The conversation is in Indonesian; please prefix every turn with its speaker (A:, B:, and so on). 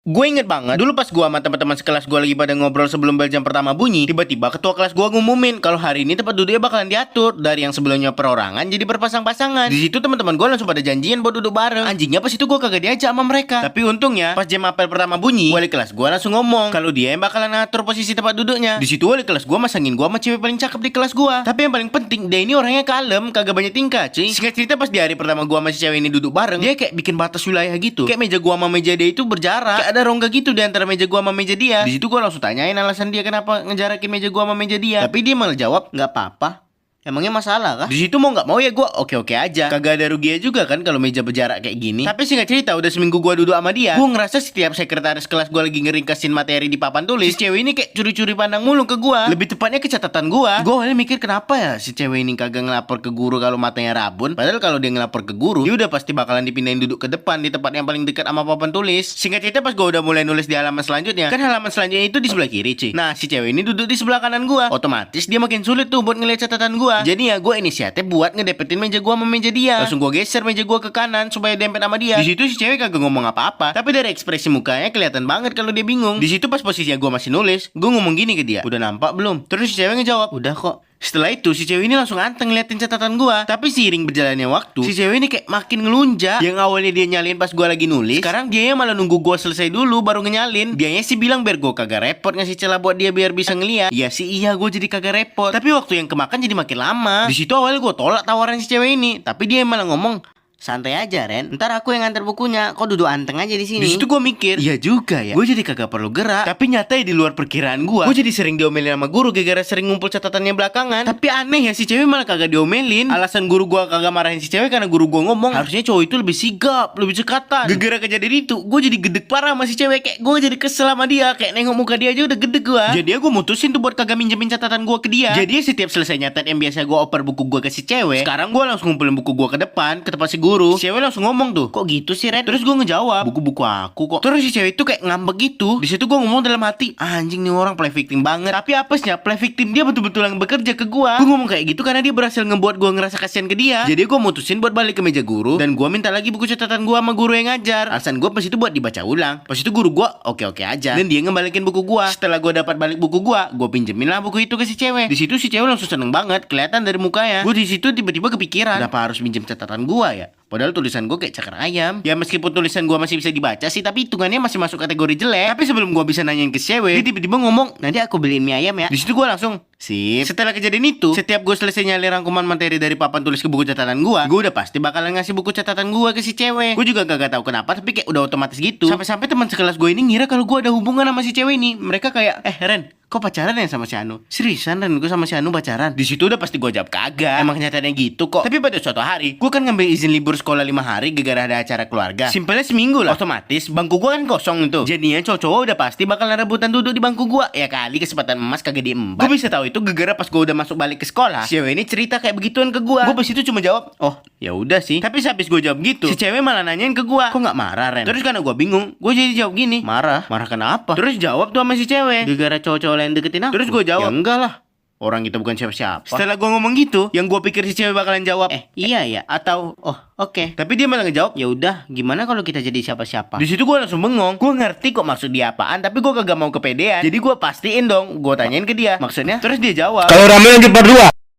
A: Gue inget banget, dulu pas gue sama teman-teman sekelas gue lagi pada ngobrol sebelum bel jam pertama bunyi, tiba-tiba ketua kelas gue ngumumin kalau hari ini tempat duduknya bakalan diatur dari yang sebelumnya perorangan jadi berpasang-pasangan. Di situ teman-teman gue langsung pada janjian buat duduk bareng. Anjingnya pas itu gue kagak diajak sama mereka. Tapi untungnya pas jam apel pertama bunyi, wali kelas gue langsung ngomong kalau dia yang bakalan ngatur posisi tempat duduknya. Di situ wali kelas gue masangin gue sama cewek paling cakep di kelas gue. Tapi yang paling penting, dia ini orangnya kalem, kagak banyak tingkah, cuy. Singkat cerita pas di hari pertama gue sama si cewek ini duduk bareng, dia kayak bikin batas wilayah gitu. Kayak meja gue sama meja dia itu berjarak, kayak ada rongga gitu di antara meja gua sama meja dia. Di situ gua langsung tanyain alasan dia kenapa ngejarakin meja gua sama meja dia. Tapi dia malah jawab, nggak apa-apa. Emangnya masalah kah? Di situ mau nggak mau ya gue oke-oke aja. Kagak ada ruginya juga kan kalau meja berjarak kayak gini. Tapi singkat cerita udah seminggu gue duduk sama dia, gue ngerasa setiap sekretaris kelas gue lagi ngeringkasin materi di papan tulis, si cewek ini kayak curi-curi pandang mulu ke gue. Lebih tepatnya ke catatan gue. Gue awalnya mikir kenapa ya si cewek ini kagak ngelapor ke guru kalau matanya rabun. Padahal kalau dia ngelapor ke guru, dia udah pasti bakalan dipindahin duduk ke depan di tempat yang paling dekat sama papan tulis. Singkat cerita pas gue udah mulai nulis di halaman selanjutnya, kan halaman selanjutnya itu di sebelah kiri, cuy. Nah si cewek ini duduk di sebelah kanan gue. Otomatis dia makin sulit tuh buat ngeliat catatan gue. Jadi ya gue inisiatif buat ngedepetin meja gua sama meja dia. Langsung gua geser meja gua ke kanan supaya dempet sama dia. Di situ si cewek kagak ngomong apa-apa, tapi dari ekspresi mukanya kelihatan banget kalau dia bingung. Di situ pas posisinya gua masih nulis, gua ngomong gini ke dia, "Udah nampak belum?" Terus si cewek ngejawab, "Udah kok." Setelah itu si cewek ini langsung anteng ngeliatin catatan gua. Tapi seiring berjalannya waktu, si cewek ini kayak makin ngelunjak. Yang awalnya dia nyalin pas gua lagi nulis, sekarang dia malah nunggu gua selesai dulu baru ngenyalin. Dianya sih bilang biar gua kagak repot ngasih celah buat dia biar bisa ngeliat. Iya sih iya, gua jadi kagak repot. Tapi waktu yang kemakan jadi makin lama. Di situ awalnya gua tolak tawaran si cewek ini, tapi dia malah ngomong, "Santai aja Ren, ntar aku yang nganter bukunya. Kok duduk anteng aja di sini." Di situ gue mikir, iya juga ya. Gue jadi kagak perlu gerak. Tapi nyata ya di luar perkiraan gue. Gue jadi sering diomelin sama guru gara-gara sering ngumpul catatannya belakangan. Tapi aneh ya si cewek malah kagak diomelin. Alasan guru gue kagak marahin si cewek karena guru gue ngomong harusnya cowok itu lebih sigap, lebih cekatan. Gara-gara kejadian itu, gue jadi gedek parah sama si cewek. Kayak gue jadi kesel sama dia. Kayak nengok muka dia aja udah gedek gue. Jadi gue mutusin tuh buat kagak minjemin catatan gue ke dia. Jadi setiap selesai nyatet yang biasa gue oper buku gue ke si cewek, sekarang gue langsung ngumpulin buku gue ke depan, ke tempat si guru. Si cewek langsung ngomong tuh, "Kok gitu sih Ren?" Terus gue ngejawab, "Buku-buku aku kok." Terus si cewek itu kayak ngambek gitu. Di situ gue ngomong dalam hati, anjing nih orang play victim banget. Tapi apesnya play victim dia betul-betul yang bekerja ke gue. Gue ngomong kayak gitu karena dia berhasil ngebuat gue ngerasa kasihan ke dia. Jadi gue mutusin buat balik ke meja guru dan gue minta lagi buku catatan gue sama guru yang ngajar. Alasan gue pas itu buat dibaca ulang. Pas itu guru gue oke-oke aja dan dia ngembalikin buku gue. Setelah gue dapat balik buku gue pinjemin lah buku itu ke si cewek. Di situ si cewek langsung seneng banget, kelihatan dari mukanya. Gue di situ tiba-tiba kepikiran, kenapa harus minjem catatan gue ya? Padahal tulisan gue kayak cakar ayam. Ya meskipun tulisan gue masih bisa dibaca sih, tapi hitungannya masih masuk kategori jelek. Tapi sebelum gue bisa nanyain ke cewek, dia tiba-tiba ngomong, "Nanti aku beliin mie ayam ya." Di situ gue langsung, sip. Setelah kejadian itu, setiap gue selesai nyalin rangkuman materi dari papan tulis ke buku catatan gue udah pasti bakalan ngasih buku catatan gue ke si cewek. Gue juga gak tahu kenapa, tapi kayak udah otomatis gitu. Sampai-sampai teman sekelas gue ini ngira kalau gue ada hubungan sama si cewek ini. Mereka kayak, Ren, kok pacaran ya sama si Anu?" Seriusan Ren, gue sama si Anu pacaran? Di situ udah pasti gue jawab kagak. Emang kenyataannya gitu kok. Tapi pada suatu hari, gue kan ngambil izin libur sekolah 5 hari gara-gara ada acara keluarga. Simpelnya seminggu lah. Otomatis bangku gue kan kosong itu. Jadinya cowok-cowok udah pasti bakalan rebutan duduk di bangku gue. Ya kali kesempatan emas kagak diembat. Gue bisa tahu itu gara-gara pas gue udah masuk balik ke sekolah, si cewek ini cerita kayak begituan ke gue. Gue pas itu cuma jawab, "Oh ya udah sih." Tapi habis gue jawab gitu, si cewek malah nanyain ke gue, "Kok nggak marah Ren?" Terus karena gue bingung, gue jadi jawab gini, "Marah? Marah kenapa?" Terus jawab tuh sama si cewek, "Gara-gara cowok-cowok lain deketin aku." Terus gue jawab, "Ya enggak lah, orang kita bukan siapa-siapa." Setelah gue ngomong gitu, yang gue pikir si cewek bakalan jawab, iya ya," atau "Oh oke." Tapi dia malah ngejawab, "Ya udah, gimana kalau kita jadi siapa-siapa?" Di situ gue langsung bengong. Gue ngerti kok maksud dia apaan, tapi gue kagak mau kepedean. Jadi gue pastiin dong, gue tanyain ke dia maksudnya. Terus dia jawab,
B: Kalau ramen lanjut berdua.